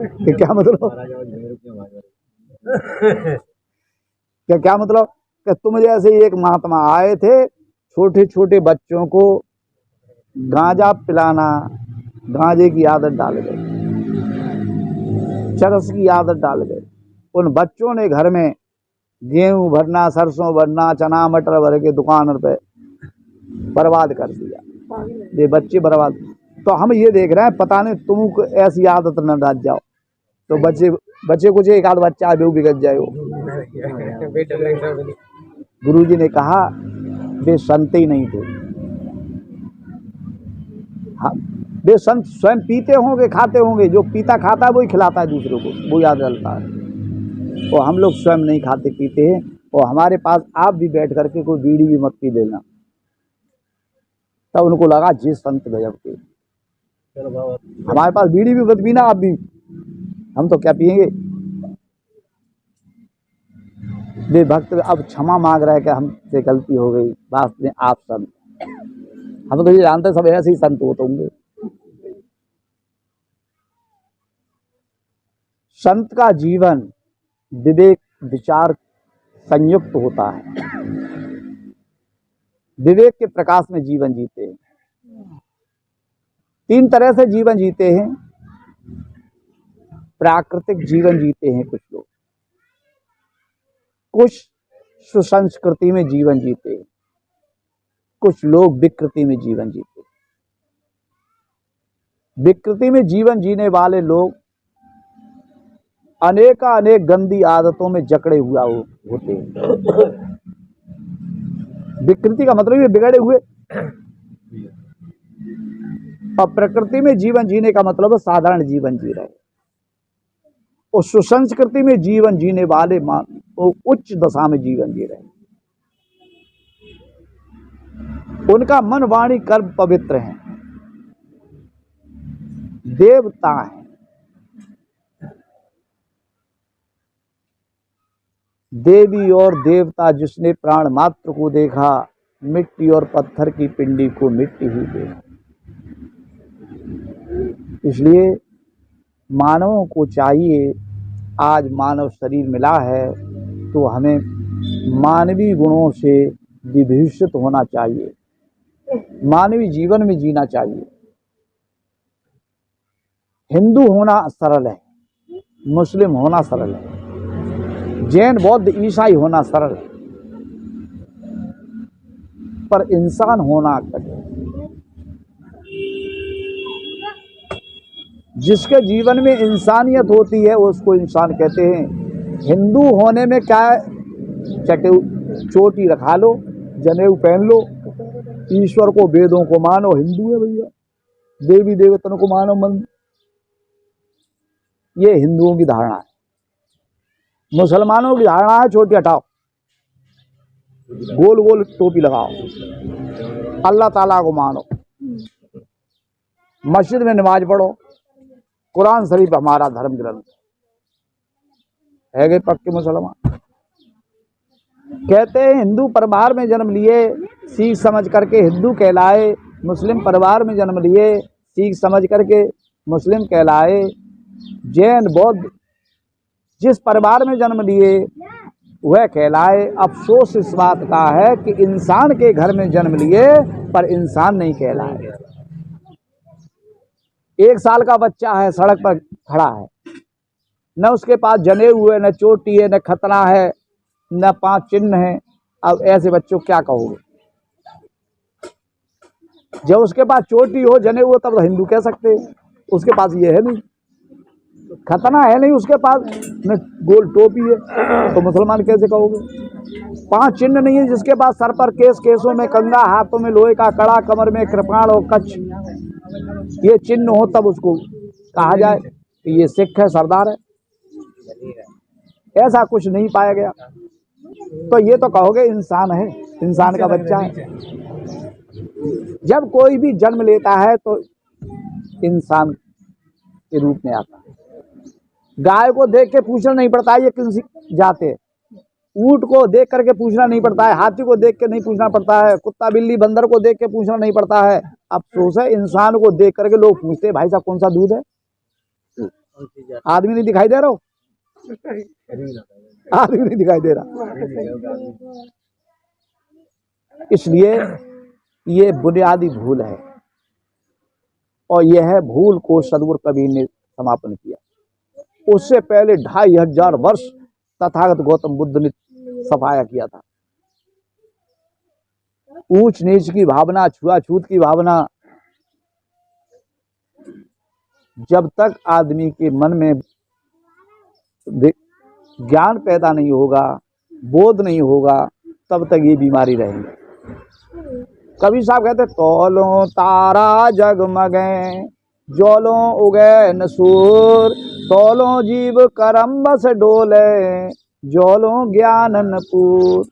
कि क्या मतलब, क्या मतलब कि तुम जैसे एक महात्मा आए थे, छोटे छोटे बच्चों को गांजा पिलाना, गांजे की आदत डाल गए, चरस की आदत डाल गए। उन बच्चों ने घर में गेहूं भरना, सरसों भरना, चना मटर भर के दुकान पे बर्बाद कर दिया। ये बच्चे बर्बाद। तो हम ये देख रहे हैं, पता नहीं तुम ऐसी आदत न डाल जाओ तो बच्चे कुछ एक आध बच्चा भी बिगड़ जाए। गुरु जी ने कहा वे संत ही नहीं थे। हाँ, वे संत स्वयं पीते होंगे, खाते होंगे, जो पीता खाता है वही खिलाता है दूसरों को, वो याद रहता है। और हम लोग स्वयं नहीं खाते पीते हैं। और हमारे पास आप भी बैठ करके कोई बीड़ी भी मत पी देना। तब उनको लगा जिस संत गजब के, हमारे पास बीड़ी भी मत पीना आप भी, हम तो क्या पिएंगे। वे भक्त अब क्षमा मांग रहे कि हमसे गलती हो गई, वास्तव में आप संत, हम तो ये जानते सब ऐसे ही संत होते होंगे। संत का जीवन विवेक विचार संयुक्त होता है। विवेक के प्रकाश में जीवन जीते हैं। तीन तरह से जीवन जीते हैं। प्राकृतिक जीवन जीते हैं कुछ लोग, कुछ सुसंस्कृति में जीवन जीते हैं, कुछ लोग विकृति में जीवन जीते हैं। विकृति में जीवन जीने वाले लोग अनेक गंदी आदतों में जकड़े हुआ होते हैं। विकृति का मतलब ये बिगड़े हुए, और प्रकृति में जीवन जीने का मतलब साधारण जीवन जी रहे। और सुसंस्कृति में जीवन जीने वाले वो उच्च दशा में जीवन जी रहे। उनका मन वाणी कर्म पवित्र है, देवता है। देवी और देवता जिसने प्राण मात्र को देखा, मिट्टी और पत्थर की पिंडी को मिट्टी ही देखा। इसलिए मानवों को चाहिए, आज मानव शरीर मिला है तो हमें मानवीय गुणों से विभूषित होना चाहिए, मानवीय जीवन में जीना चाहिए। हिंदू होना सरल है, मुस्लिम होना सरल है, जैन बौद्ध ईसाई होना सरल है, पर इंसान होना कठिन। जिसके जीवन में इंसानियत होती है उसको इंसान कहते हैं। हिंदू होने में क्या है, चोटी रखा लो, जनेऊ पहन लो, ईश्वर को वेदों को मानो, हिंदू है भैया। देवी देवताओं को मानो मन, ये हिंदुओं की धारणा है। मुसलमानों की धारणा है छोटी हटाओ, गोल गोल टोपी लगाओ, अल्लाह ताला को मानो, मस्जिद में नमाज पढ़ो, कुरान शरीफ हमारा धर्म ग्रंथ है। गए पक्के मुसलमान। कहते हैं हिंदू परिवार में जन्म लिए, सीख समझ करके हिंदू कहलाए, मुस्लिम परिवार में जन्म लिए, सीख समझ करके मुस्लिम कहलाए, जैन बौद्ध जिस परिवार में जन्म लिए वह कहलाए। अफसोस इस बात का है कि इंसान के घर में जन्म लिए पर इंसान नहीं कहलाए। 1 साल का बच्चा है, सड़क पर खड़ा है, न उसके पास जनेऊ है, न चोटी है, न खतना है, न 5 चिन्ह है। अब ऐसे बच्चों को क्या कहोगे? जब उसके पास चोटी हो, जनेऊ हो, तब तो हिंदू कह सकते हैं। उसके पास ये है नहीं, खतना है नहीं उसके पास, न गोल टोपी है, तो मुसलमान कैसे कहोगे? 5 चिन्ह नहीं है जिसके पास, सर पर केस, केसों में कंगा, हाथों में लोहे का कड़ा, कमर में कृपाण और कच्छ, ये चिन्ह हो तब उसको कहा जाए कि ये सिख है, सरदार है। ऐसा कुछ नहीं पाया गया, तो ये तो कहोगे इंसान है, इंसान का बच्चा है। जब कोई भी जन्म लेता है तो इंसान के रूप में आता है। गाय को देख के पूछना नहीं पड़ता है ये किसी जाते है, ऊंट को देख करके पूछना नहीं पड़ता है, हाथी को देख के नहीं पूछना पड़ता है, कुत्ता बिल्ली बंदर को देख के पूछना नहीं पड़ता है। अफसोस है इंसान को देख करके लोग पूछते हैं भाई साहब कौन सा दूध है, आदमी नहीं दिखाई दे रहा हो, आदमी नहीं दिखाई दे रहा। इसलिए ये बुनियादी भूल है, और यह भूल को सदगुरु कबीर ने समापन किया। उससे पहले 2500 वर्ष तथागत गौतम बुद्ध ने सफाया किया था। ऊंच नीच की भावना, छुआछूत की भावना, जब तक आदमी के मन में ज्ञान पैदा नहीं होगा, बोध नहीं होगा, तब तक ये बीमारी रहेगी। कबीर साहब कहते तौलो तारा जगमगे, जोलो उगे न सूर, तौलो जीव करम बस डोले, जोलो ज्ञान न पूर।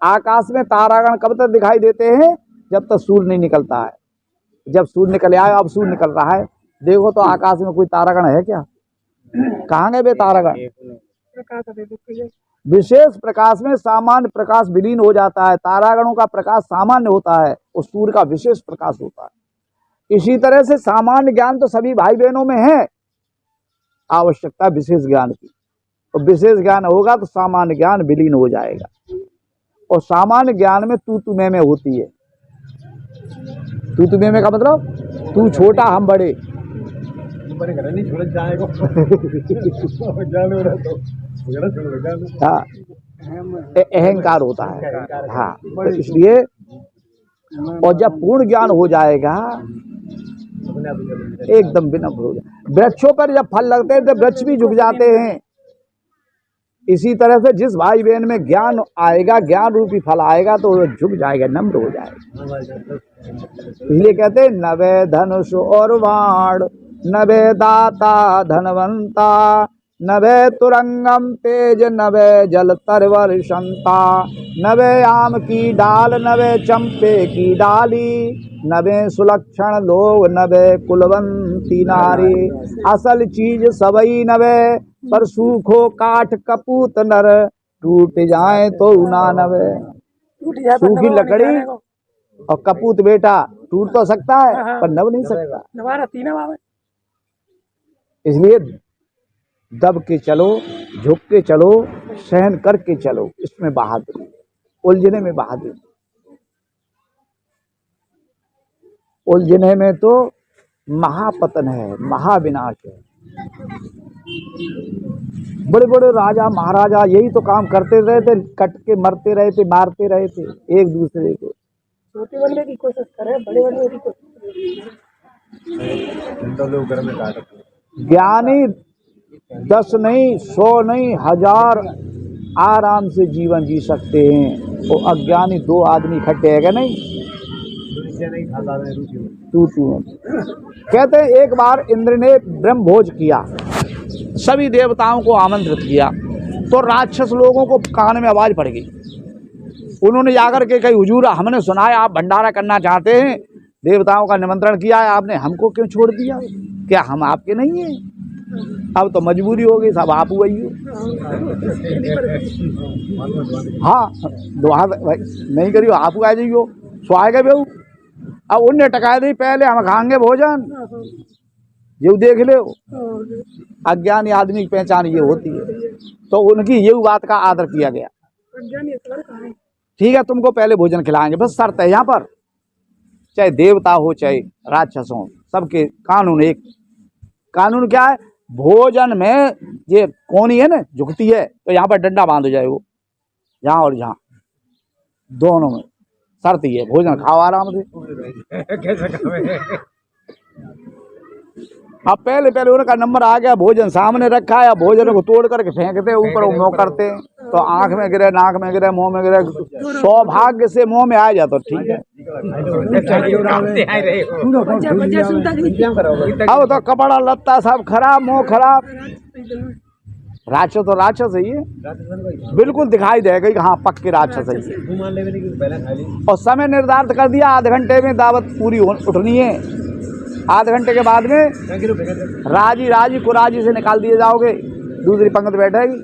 आकाश में तारागण कब तक दिखाई देते हैं? जब तक सूर्य नहीं निकलता है। जब सूर्य निकल आया, अब सूर्य निकल रहा है, देखो तो आकाश में कोई तारागण है क्या? कहाँ गए वे तारागण? विशेष प्रकाश में सामान्य प्रकाश विलीन हो जाता है। तारागणों का प्रकाश सामान्य होता है और सूर्य का विशेष प्रकाश होता है। इसी तरह से सामान्य ज्ञान तो सभी भाई बहनों में है, आवश्यकता विशेष ज्ञान की। और विशेष ज्ञान होगा तो सामान्य ज्ञान विलीन हो जाएगा। और सामान्य ज्ञान में तू मैं होती है। तू मैं का मतलब तू छोटा हम बड़े। हाँ, अहंकार होता है। हाँ, तो इसलिए और जब पूर्ण ज्ञान हो जाएगा एकदम विनम्र हो जाए। वृक्षों पर जब फल लगते हैं तो वृक्ष भी झुक जाते हैं। इसी तरह से जिस भाई बहन में ज्ञान आएगा, ज्ञान रूपी फल आएगा, तो वो झुक जाएगा, नम्र हो जाएगा। इसलिए कहते हैं नवे धनुष और बाण, नवे दाता धनवंता, नवे तुरंगम तेज, नवे जल तरवर क्षमता, नवे आम की डाल, नवे चंपे की डाली, नवे सुलक्षण लोग, नवे कुलवंती नारी। असल चीज सबई नवे, पर सूखो काठ कपूत नर, टूट जाए तो ना नवे। सूखी लकड़ी और कपूत बेटा टूट तो सकता है पर नव नहीं सकता। इसलिए दब के चलो, झुक के चलो, सहन करके चलो, इसमें बहादुरी, उलझने में बहादुरी। उलझने में तो महापतन है, महाविनाश है। बड़े बड़े राजा महाराजा यही तो काम करते रहे थे, कट के मरते रहे थे, मारते रहे थे एक दूसरे को। छोटे बनने की कोशिश करें, बड़े बनने की कोशिश। ज्ञानी 10 नहीं, 100 नहीं, 1000 आराम से जीवन जी सकते हैं। और अज्ञानी 2 आदमी इकट्ठे है क्या? नहीं, तू कहते हैं एक बार इंद्र ने ब्रह्म भोज किया, सभी देवताओं को आमंत्रित किया, तो राक्षस लोगों को कान में आवाज पड़ गई। उन्होंने जाकर के कही, हुजूर हमने सुना है आप भंडारा करना चाहते हैं, देवताओं का निमंत्रण किया है आपने, हमको क्यों छोड़ दिया? क्या हम आपके नहीं हैं? अब तो मजबूरी हो गई, सब आप वही हो। हाँ, दुआ नहीं करियो, आप आ जाइयो, स्वाएगा बेहू। अब उनने टका दी, पहले हम खाएंगे भोजन, ये देख ले। अज्ञानी आदमी की पहचान ये होती है। तो उनकी ये बात का आदर किया गया। ठीक है, तुमको पहले भोजन खिलाएंगे, बस शर्त है यहाँ पर, चाहे देवता हो चाहे राक्षस हो, सबके कानून एक। कानून क्या है? भोजन में ये कोनी है ना झुकती है, तो यहाँ पर डंडा बांध जाए, वो यहाँ और जहाँ दोनों में शर्त ही है, भोजन खाओ आराम से। अब पहले उनका नंबर आ गया, भोजन सामने रखा है, भोजन को तोड़ करके फेंकते ऊपर, वो मुँह करते, तो आंख में गिरे, नाक में गिरे, मुंह में गिरे, सौभाग्य से मुंह में आ जाता ठीक है। अब तो कपड़ा लत्ता सब खराब, मुंह खराब। राक्षस तो राक्षस है, ये बिल्कुल दिखाई देगा कि हाँ पक्के राक्षस है। और समय निर्धारित कर दिया, आधे घंटे में दावत पूरी उठनी है। आधे घंटे के बाद में राजी कुराजी से निकाल दिए जाओगे, दूसरी पंक्ति बैठेगी।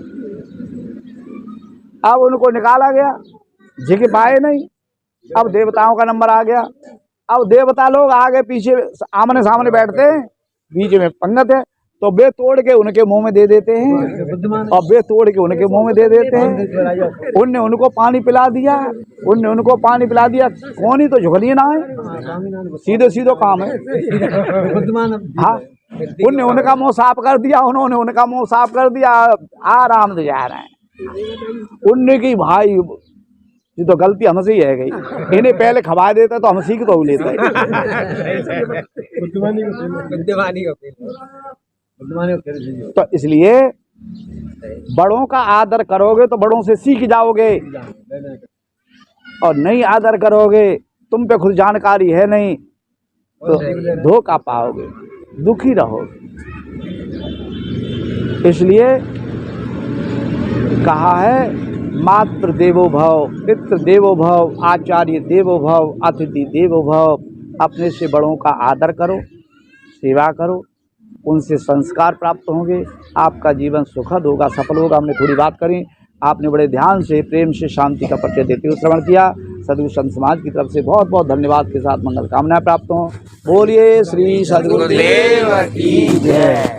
अब उनको निकाला गया, झिक पाए नहीं। अब देवताओं का नंबर आ गया। अब देवता लोग आगे पीछे आमने सामने बैठते हैं, बीच में पंगत है, तो वे तोड़ के उनके मुंह में दे देते हैं और वे तोड़ के उनके मुंह में दे देते हैं। उनने उनको पानी पिला दिया, उनने उनको पानी पिला दिया, कौन ही तो झुकलिए ना है, सीधे सीधे काम है। हाँ, उनने उनका मुंह साफ कर दिया, उन्होंने उनका मुंह साफ कर दिया, आराम से जा रहे हैं। उनने की भाई ये तो गलती हमसे ही है गई, इन्हें पहले खवा देता तो हम सीख तो लेते। तो इसलिए बड़ों का आदर करोगे तो बड़ों से सीख जाओगे, और नहीं आदर करोगे, तुम पे खुद जानकारी है नहीं, तो धोखा पाओगे, दुखी रहोगे। इसलिए कहा है मातृ देवो भव, पितृ देवो भव, आचार्य देवो भव, अतिथि देवो भव। अपने से बड़ों का आदर करो, सेवा करो, उनसे संस्कार प्राप्त होंगे, आपका जीवन सुखद होगा, सफल होगा। हमने थोड़ी बात करी, आपने बड़े ध्यान से, प्रेम से, शांति का परिचय देते हुए श्रवण किया। सद्गुरु संत समाज की तरफ से बहुत बहुत धन्यवाद के साथ मंगल कामनाएं प्राप्त हों। बोलिए श्री सद्गुरुदेव की जय।